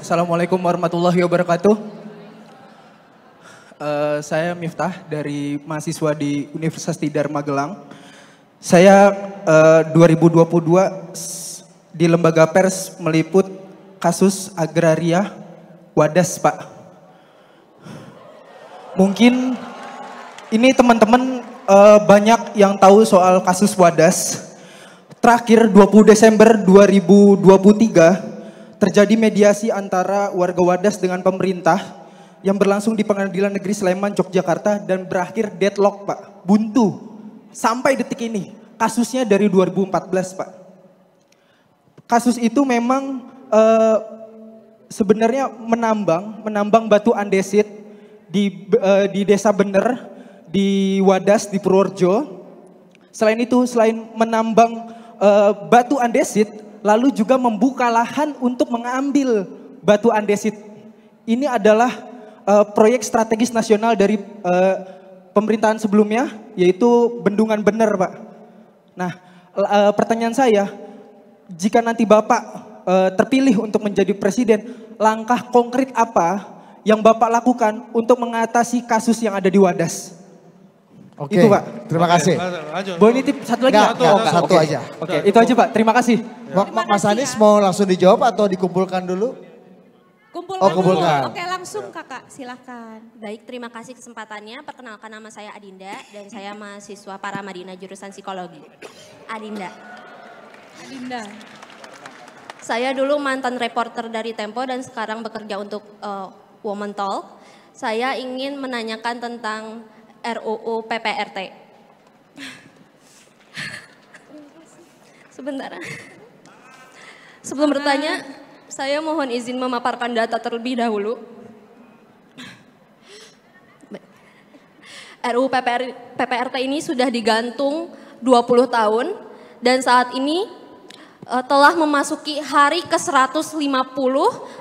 Assalamualaikum warahmatullahi wabarakatuh. Saya Miftah dari mahasiswa di Universitas Tidar Magelang. Saya 2022 di lembaga pers meliput kasus agraria Wadas, Pak. Mungkin ini teman-teman banyak yang tahu soal kasus Wadas. Terakhir 20 Desember 2023 terjadi mediasi antara warga Wadas dengan pemerintah yang berlangsung di Pengadilan Negeri Sleman, Yogyakarta dan berakhir deadlock, Pak. Buntu sampai detik ini. Kasusnya dari 2014, Pak. Kasus itu memang sebenarnya menambang batu andesit di Desa Bener, di Wadas, di Purworejo. Selain itu, selain menambang batu andesit, lalu juga membuka lahan untuk mengambil batu andesit. Ini adalah proyek strategis nasional dari pemerintahan sebelumnya, yaitu Bendungan Bener, Pak. Nah, pertanyaan saya, jika nanti Bapak terpilih untuk menjadi presiden, langkah konkret apa yang Bapak lakukan untuk mengatasi kasus yang ada di Wadas? Oke, Itu, Pak. Terima kasih. Boleh nitip satu lagi? Satu aja. Oke, itu aja, Pak. Terima kasih. Mas Anies mau langsung dijawab atau dikumpulkan dulu? Kumpulkan. Oke, langsung kakak, silahkan. Baik, terima kasih kesempatannya. Perkenalkan, nama saya Adinda dan saya mahasiswa Paramadina jurusan psikologi. Adinda. Saya dulu mantan reporter dari Tempo dan sekarang bekerja untuk Women Talk. Saya ingin menanyakan tentang RUU PPRT. Sebentar. Sebelum bertanya, saya mohon izin memaparkan data terlebih dahulu. RUU PPRT ini sudah digantung 20 tahun dan saat ini telah memasuki hari ke-150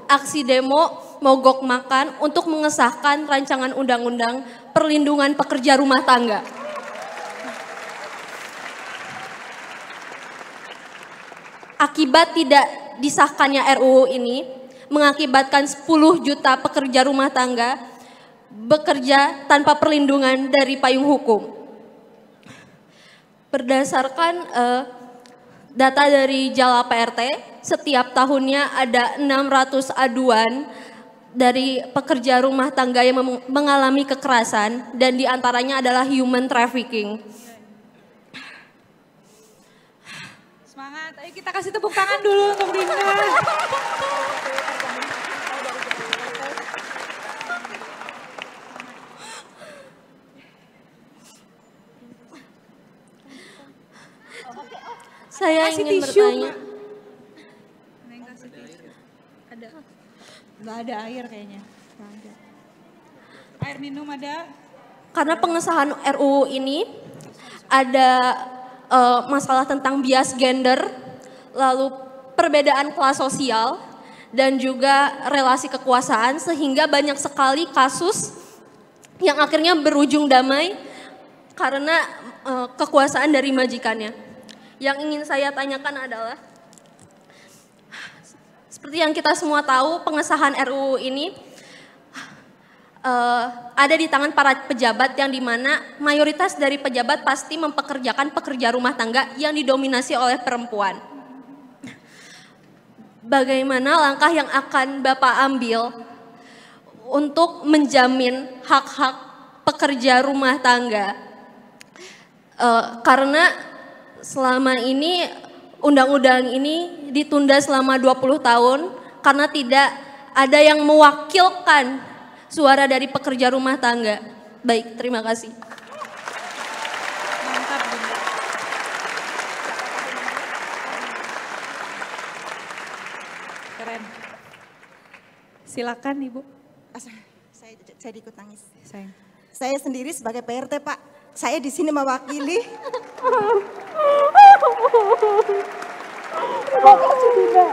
aksi demo mogok makan untuk mengesahkan rancangan undang-undang perlindungan pekerja rumah tangga. Akibat tidak disahkannya RUU ini mengakibatkan 10 juta pekerja rumah tangga bekerja tanpa perlindungan dari payung hukum. Berdasarkan data dari Jala PRT, setiap tahunnya ada 600 aduan dari pekerja rumah tangga yang mengalami kekerasan dan diantaranya adalah human trafficking. Semangat, ayo kita kasih tepuk tangan dulu untuk Dinda. Saya ingin bertanya. Nggak ada air kayaknya. Nggak ada. Air minum ada. Karena pengesahan RUU ini ada masalah tentang bias gender, lalu perbedaan kelas sosial, dan juga relasi kekuasaan sehingga banyak sekali kasus yang akhirnya berujung damai karena kekuasaan dari majikannya. Yang ingin saya tanyakan adalah, seperti yang kita semua tahu, pengesahan RUU ini ada di tangan para pejabat yang dimana mayoritas dari pejabat pasti mempekerjakan pekerja rumah tangga yang didominasi oleh perempuan. Bagaimana langkah yang akan Bapak ambil untuk menjamin hak-hak pekerja rumah tangga? Karena selama ini undang-undang ini ditunda selama 20 tahun karena tidak ada yang mewakilkan suara dari pekerja rumah tangga. Baik, terima kasih. Mantap, Dinda. Keren. Silakan Ibu. Saya ikut nangis. Saya sendiri sebagai PRT, Pak. Saya di sini mewakili. Terima kasih, Dinda.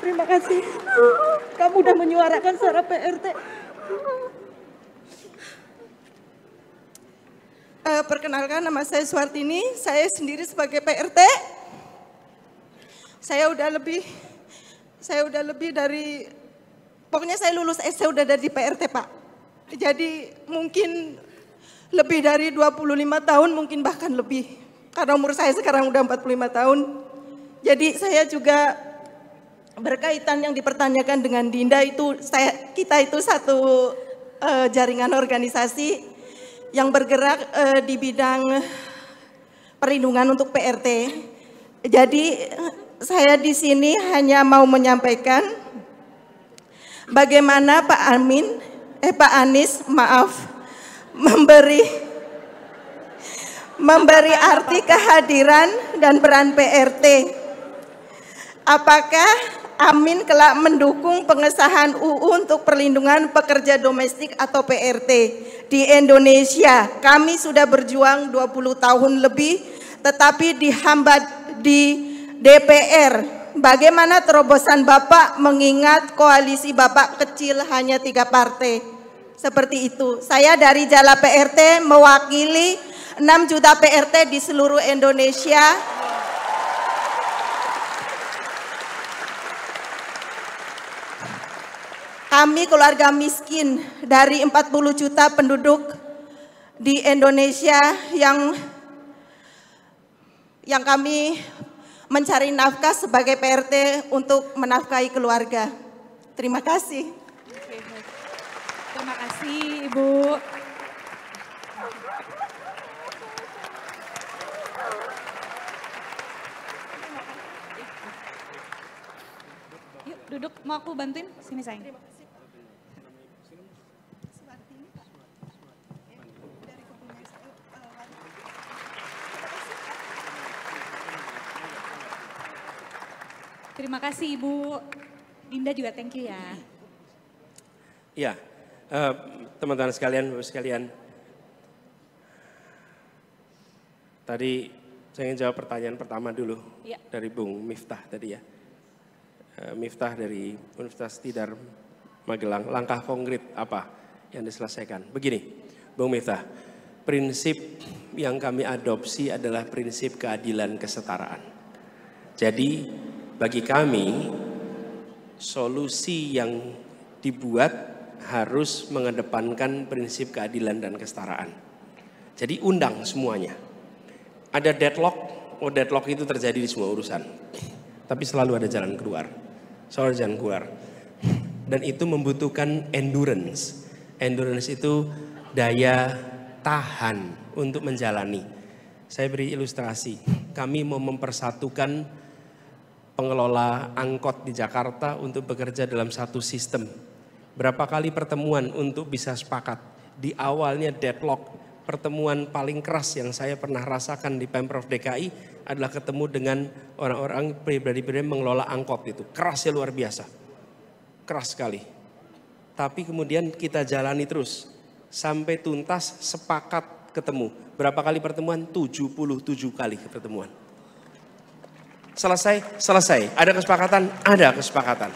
Terima kasih. Kamu udah menyuarakan suara PRT. Perkenalkan, nama saya Suartini. Saya sendiri sebagai PRT. Saya udah lebih Saya udah lebih dari, pokoknya saya lulus SD udah dari PRT Pak. Jadi mungkin lebih dari 25 tahun, mungkin bahkan lebih. Karena umur saya sekarang udah 45 tahun. Jadi saya juga berkaitan yang dipertanyakan dengan Dinda itu, kita itu satu jaringan organisasi yang bergerak di bidang perlindungan untuk PRT. Jadi saya di sini hanya mau menyampaikan bagaimana Pak Anies memberi arti kehadiran dan peran PRT. Apakah Amin kelak mendukung pengesahan UU untuk perlindungan pekerja domestik atau PRT di Indonesia? Kami sudah berjuang 20 tahun lebih, tetapi dihambat di DPR. Bagaimana terobosan Bapak mengingat koalisi Bapak kecil hanya 3 partai? Seperti itu. Saya dari Jala PRT mewakili 6 juta PRT di seluruh Indonesia. Kami keluarga miskin dari 40 juta penduduk di Indonesia yang kami mencari nafkah sebagai PRT untuk menafkahi keluarga. Terima kasih. Terima kasih Ibu. Yuk duduk, mau aku bantuin? Sini sayang. Terima kasih Ibu. Dinda juga thank you ya. Ya, teman-teman sekalian, Bapak sekalian. Tadi saya ingin jawab pertanyaan pertama dulu Ya. dari Bung Miftah tadi ya. Miftah dari Universitas Tidar Magelang, langkah konkret apa yang diselesaikan? Begini, Bung Miftah, prinsip yang kami adopsi adalah prinsip keadilan kesetaraan. Jadi bagi kami solusi yang dibuat harus mengedepankan prinsip keadilan dan kesetaraan. Jadi undang semuanya. Ada deadlock, deadlock itu terjadi di semua urusan. Tapi selalu ada jalan keluar. Selalu ada jalan keluar. Dan itu membutuhkan endurance. Endurance itu daya tahan untuk menjalani. Saya beri ilustrasi. Kami mau mempersatukan pengelola angkot di Jakarta untuk bekerja dalam satu sistem. Berapa kali pertemuan untuk bisa sepakat. Di awalnya deadlock, pertemuan paling keras yang saya pernah rasakan di Pemprov DKI adalah ketemu dengan orang-orang pribadi-pribadi mengelola angkot itu. Kerasnya luar biasa. Keras sekali. Tapi kemudian kita jalani terus. Sampai tuntas sepakat ketemu. Berapa kali pertemuan? 77 kali pertemuan. Selesai. Ada kesepakatan.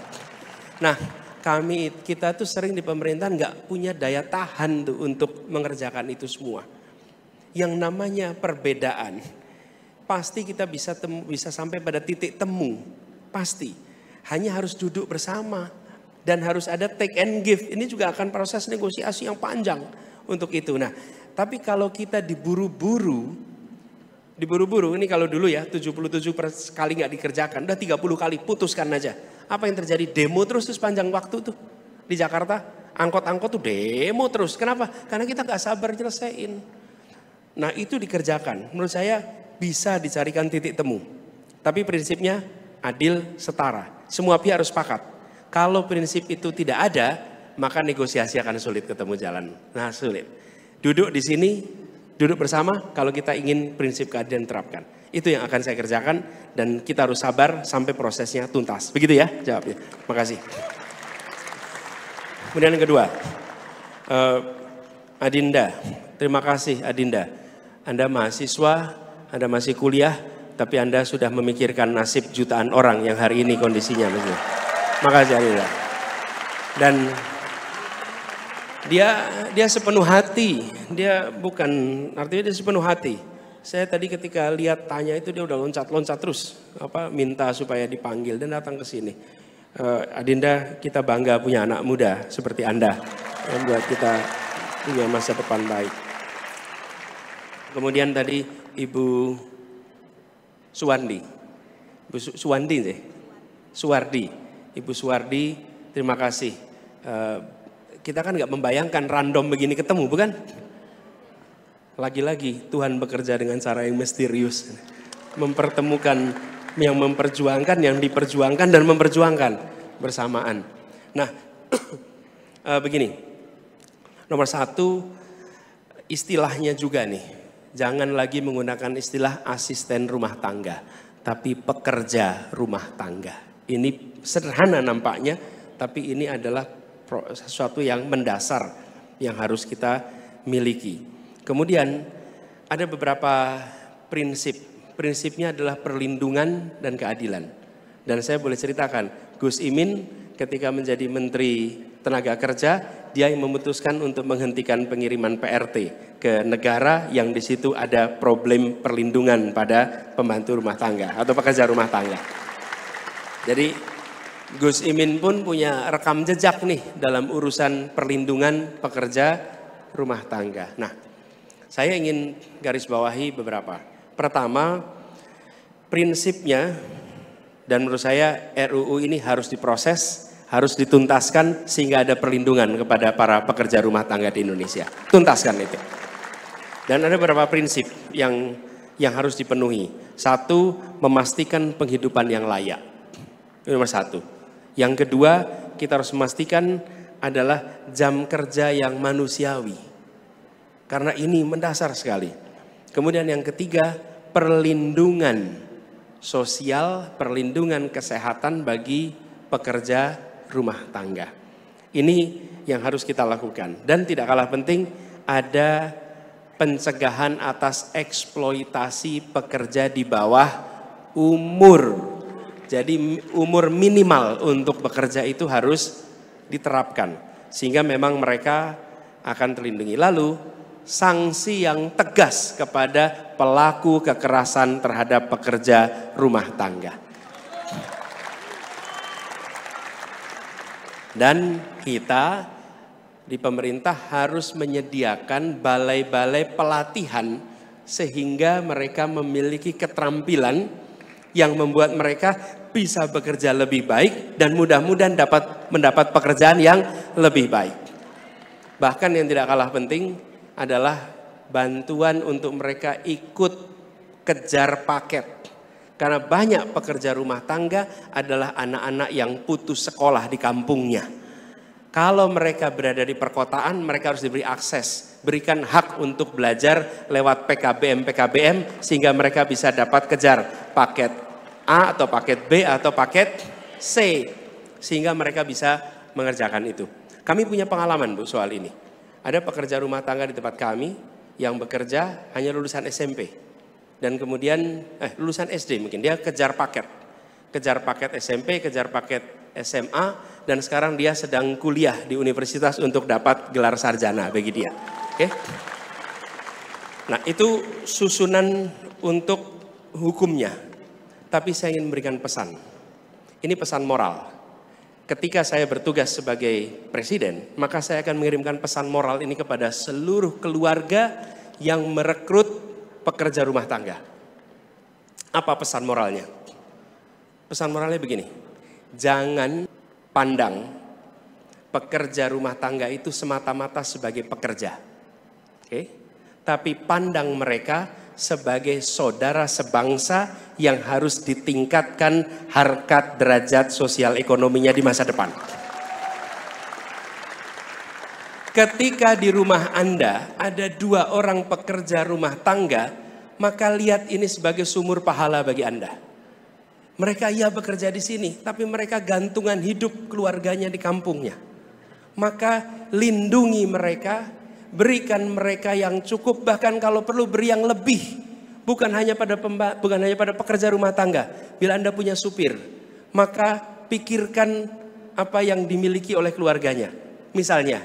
Nah, kita tuh sering di pemerintahan nggak punya daya tahan tuh untuk mengerjakan itu semua. Yang namanya perbedaan, pasti kita bisa sampai pada titik temu, pasti. Hanya harus duduk bersama dan harus ada take and give. Ini juga akan proses negosiasi yang panjang untuk itu. Nah, tapi kalau kita diburu-buru ini kalau dulu ya 77 kali nggak dikerjakan, udah 30 kali putuskan aja. Apa yang terjadi? Demo terus sepanjang waktu tuh di Jakarta. Angkot-angkot tuh demo terus. Kenapa? Karena kita nggak sabar nyelesain. Nah itu dikerjakan. Menurut saya bisa dicarikan titik temu. Tapi prinsipnya adil, setara. Semua pihak harus sepakat. Kalau prinsip itu tidak ada, maka negosiasi akan sulit ketemu jalan. Nah sulit. Duduk di sini. Duduk bersama kalau kita ingin prinsip keadilan terapkan. Itu yang akan saya kerjakan dan kita harus sabar sampai prosesnya tuntas. Begitu ya jawabnya. Makasih. Kemudian yang kedua, Adinda. Terima kasih Adinda. Anda mahasiswa, Anda masih kuliah, tapi Anda sudah memikirkan nasib jutaan orang yang hari ini kondisinya. Makasih Adinda. Dan dia sepenuh hati, artinya dia sepenuh hati. Saya tadi ketika lihat tanya itu dia udah loncat-loncat terus, minta supaya dipanggil dan datang ke sini. Adinda, kita bangga punya anak muda seperti Anda yang buat kita punya masa depan baik. Kemudian tadi Ibu Suwardi, Ibu Suwardi, terima kasih. Kita kan nggak membayangkan random begini ketemu, bukan? Lagi-lagi Tuhan bekerja dengan cara yang misterius, mempertemukan yang memperjuangkan, yang diperjuangkan dan memperjuangkan bersamaan. Nah, begini, nomor satu istilahnya juga nih, jangan lagi menggunakan istilah asisten rumah tangga, tapi pekerja rumah tangga. Ini sederhana nampaknya, tapi ini adalah sesuatu yang mendasar yang harus kita miliki. Kemudian ada beberapa prinsip. Prinsipnya adalah perlindungan dan keadilan. Dan saya boleh ceritakan, Gus Imin ketika menjadi Menteri Tenaga Kerja, dia yang memutuskan untuk menghentikan pengiriman PRT ke negara yang di situ ada problem perlindungan pada pembantu rumah tangga atau pekerja rumah tangga. Jadi Gus Imin pun punya rekam jejak nih dalam urusan perlindungan pekerja rumah tangga. Nah, saya ingin garis bawahi beberapa. Pertama, prinsipnya dan menurut saya RUU ini harus diproses, harus dituntaskan sehingga ada perlindungan kepada para pekerja rumah tangga di Indonesia. Tuntaskan itu. Dan ada beberapa prinsip yang harus dipenuhi. Satu, memastikan penghidupan yang layak. Ini nomor satu. Yang kedua, kita harus memastikan adalah jam kerja yang manusiawi. Karena ini mendasar sekali. Kemudian yang ketiga, perlindungan sosial, perlindungan kesehatan bagi pekerja rumah tangga. Ini yang harus kita lakukan. Dan tidak kalah penting, ada pencegahan atas eksploitasi pekerja di bawah umur. Jadi umur minimal untuk bekerja itu harus diterapkan. Sehingga memang mereka akan terlindungi. Lalu sanksi yang tegas kepada pelaku kekerasan terhadap pekerja rumah tangga. Dan kita di pemerintah harus menyediakan balai-balai pelatihan sehingga mereka memiliki keterampilan yang membuat mereka bisa bekerja lebih baik dan mudah-mudahan mendapat pekerjaan yang lebih baik. Bahkan yang tidak kalah penting adalah bantuan untuk mereka ikut kejar paket. Karena banyak pekerja rumah tangga adalah anak-anak yang putus sekolah di kampungnya. Kalau mereka berada di perkotaan, mereka harus diberi akses. Berikan hak untuk belajar lewat PKBM sehingga mereka bisa dapat kejar paket A atau paket B atau paket C. Sehingga mereka bisa mengerjakan itu. Kami punya pengalaman Bu soal ini. Ada pekerja rumah tangga di tempat kami yang bekerja hanya lulusan SMP. Dan kemudian lulusan SD mungkin, dia kejar paket. Kejar paket SMP, kejar paket SMA, dan sekarang dia sedang kuliah di universitas untuk dapat gelar sarjana bagi dia. Oke? Nah itu susunan untuk hukumnya. Tapi saya ingin memberikan pesan. Ini pesan moral. Ketika saya bertugas sebagai presiden, maka saya akan mengirimkan pesan moral ini kepada seluruh keluarga yang merekrut pekerja rumah tangga. Apa pesan moralnya? Pesan moralnya begini, jangan pandang pekerja rumah tangga itu semata-mata sebagai pekerja. Oke? Tapi pandang mereka sebagai saudara sebangsa yang harus ditingkatkan harkat derajat sosial ekonominya di masa depan. Ketika di rumah Anda ada 2 orang pekerja rumah tangga, maka lihat ini sebagai sumur pahala bagi Anda. Mereka bekerja di sini, tapi mereka gantungan hidup keluarganya di kampungnya. Maka lindungi mereka, berikan mereka yang cukup, bahkan kalau perlu beri yang lebih. Bukan hanya pada pekerja rumah tangga. Bila Anda punya supir, maka pikirkan apa yang dimiliki oleh keluarganya. Misalnya,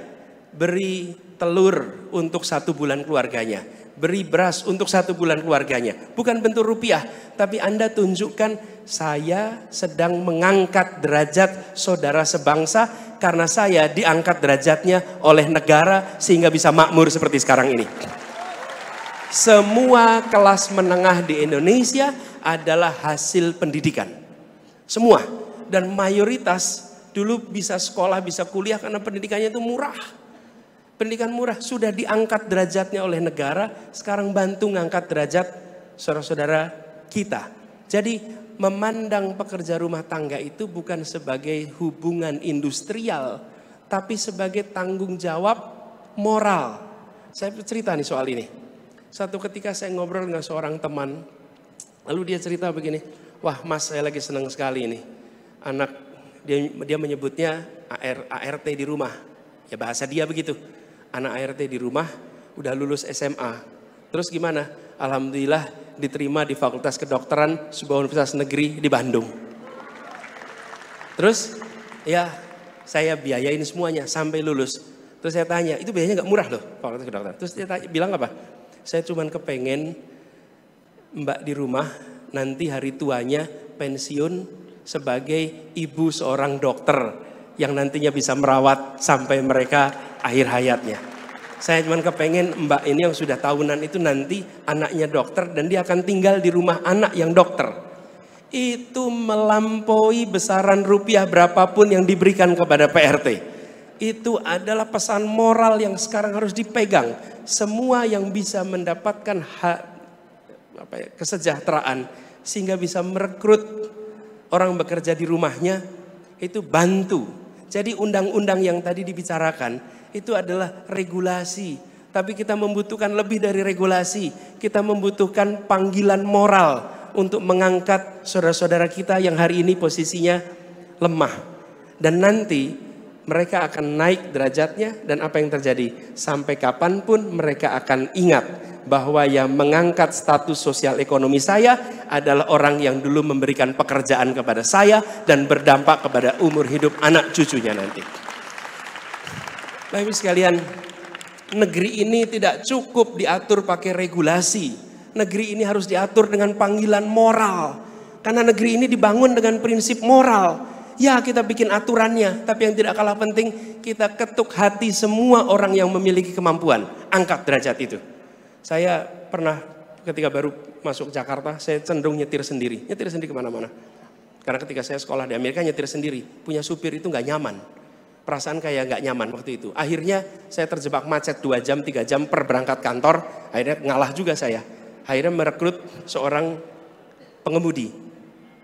beri telur untuk 1 bulan keluarganya. beri beras untuk 1 bulan keluarganya. Bukan bentuk rupiah, tapi Anda tunjukkan saya sedang mengangkat derajat saudara sebangsa karena saya diangkat derajatnya oleh negara sehingga bisa makmur seperti sekarang ini. Semua kelas menengah di Indonesia adalah hasil pendidikan. Semua. Dan mayoritas dulu bisa sekolah, bisa kuliah karena pendidikannya itu murah. Pendidikan murah, sudah diangkat derajatnya oleh negara, sekarang bantu ngangkat derajat saudara-saudara kita. Jadi memandang pekerja rumah tangga itu bukan sebagai hubungan industrial, tapi sebagai tanggung jawab moral. Saya cerita nih soal ini. Satu ketika saya ngobrol dengan seorang teman, lalu dia cerita begini, wah mas saya lagi senang sekali ini. Anak, dia menyebutnya ART di rumah, ya bahasa dia begitu. Anak ART di rumah, udah lulus SMA. Terus gimana? Alhamdulillah diterima di Fakultas Kedokteran sebuah universitas negeri di Bandung. Terus ya saya biayain semuanya sampai lulus. Terus saya tanya, itu biayanya gak murah loh Fakultas Kedokteran. Terus dia bilang apa? Saya cuman kepengen mbak di rumah nanti hari tuanya pensiun sebagai ibu seorang dokter yang nantinya bisa merawat sampai mereka akhir hayatnya. Saya cuma kepengen mbak ini yang sudah tahunan itu nanti anaknya dokter dan dia akan tinggal di rumah anak yang dokter. Itu melampaui besaran rupiah berapapun yang diberikan kepada PRT. Itu adalah pesan moral yang sekarang harus dipegang. Semua yang bisa mendapatkan kesejahteraan sehingga bisa merekrut orang bekerja di rumahnya itu bantu. Jadi undang-undang yang tadi dibicarakan itu adalah regulasi. Tapi kita membutuhkan lebih dari regulasi. Kita membutuhkan panggilan moral untuk mengangkat saudara-saudara kita yang hari ini posisinya lemah. Dan nanti mereka akan naik derajatnya dan apa yang terjadi? Sampai kapanpun mereka akan ingat bahwa yang mengangkat status sosial ekonomi saya adalah orang yang dulu memberikan pekerjaan kepada saya dan berdampak kepada umur hidup anak cucunya nanti. Bapak Ibu sekalian, negeri ini tidak cukup diatur pakai regulasi. Negeri ini harus diatur dengan panggilan moral. Karena negeri ini dibangun dengan prinsip moral. Ya kita bikin aturannya, tapi yang tidak kalah penting kita ketuk hati semua orang yang memiliki kemampuan. Angkat derajat itu. Saya pernah ketika baru masuk Jakarta, saya cenderung nyetir sendiri kemana-mana. Karena ketika saya sekolah di Amerika nyetir sendiri, punya supir itu gak nyaman. Perasaan kayak gak nyaman waktu itu. Akhirnya saya terjebak macet 2 jam, 3 jam per berangkat kantor. Akhirnya ngalah juga saya. Akhirnya merekrut seorang pengemudi.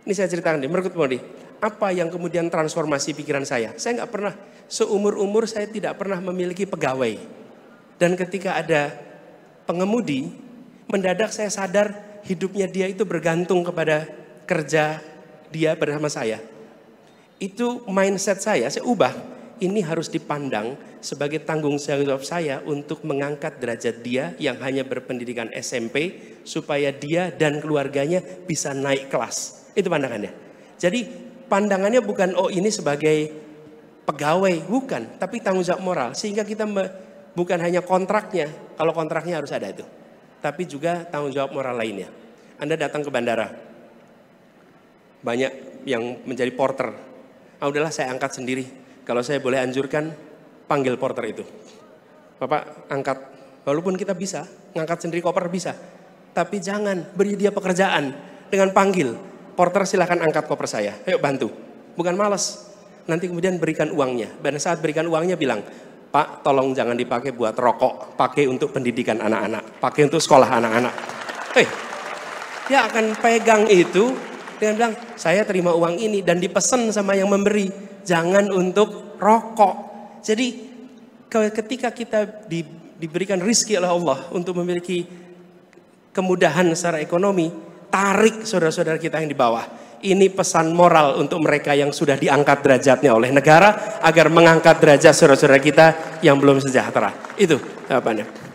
Ini saya ceritakan dia, merekrut pengemudi. Apa yang kemudian transformasi pikiran saya? Saya gak pernah, seumur-umur saya tidak pernah memiliki pegawai. Dan ketika ada pengemudi, mendadak saya sadar hidupnya dia itu bergantung kepada kerja dia bersama saya. Itu mindset saya ubah. Ini harus dipandang sebagai tanggung jawab saya untuk mengangkat derajat dia yang hanya berpendidikan SMP supaya dia dan keluarganya bisa naik kelas. Itu pandangannya. Jadi pandangannya bukan ini sebagai pegawai, bukan, tapi tanggung jawab moral sehingga kita bukan hanya kontraknya, kalau kontraknya harus ada itu, tapi juga tanggung jawab moral lainnya. Anda datang ke bandara, banyak yang menjadi porter. Udahlah saya angkat sendiri. Kalau saya boleh anjurkan, panggil porter itu. Bapak angkat, walaupun kita bisa, ngangkat sendiri koper bisa. Tapi jangan beri dia pekerjaan dengan panggil. Porter silahkan angkat koper saya, ayo bantu. Bukan malas, nanti kemudian berikan uangnya. Dan saat berikan uangnya bilang, Pak tolong jangan dipakai buat rokok, pakai untuk pendidikan anak-anak, pakai untuk sekolah anak-anak. Dia akan pegang itu, dengan bilang, saya terima uang ini dan dipesan sama yang memberi. Jangan untuk rokok. Jadi ketika kita diberikan rizki oleh Allah untuk memiliki kemudahan secara ekonomi, tarik saudara-saudara kita yang di bawah. Ini pesan moral untuk mereka yang sudah diangkat derajatnya oleh negara agar mengangkat derajat saudara-saudara kita yang belum sejahtera. Itu jawabannya.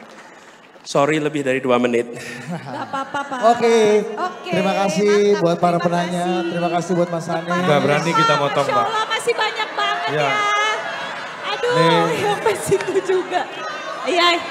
Sorry lebih dari 2 menit. Gak apa-apa Pak. Oke. Terima kasih buat para penanya. Terima kasih buat Mas Hani. Gak berani kita motong Pak. Masya Allah masih banyak banget Ya. ya. Aduh, sampai situ juga. Iya.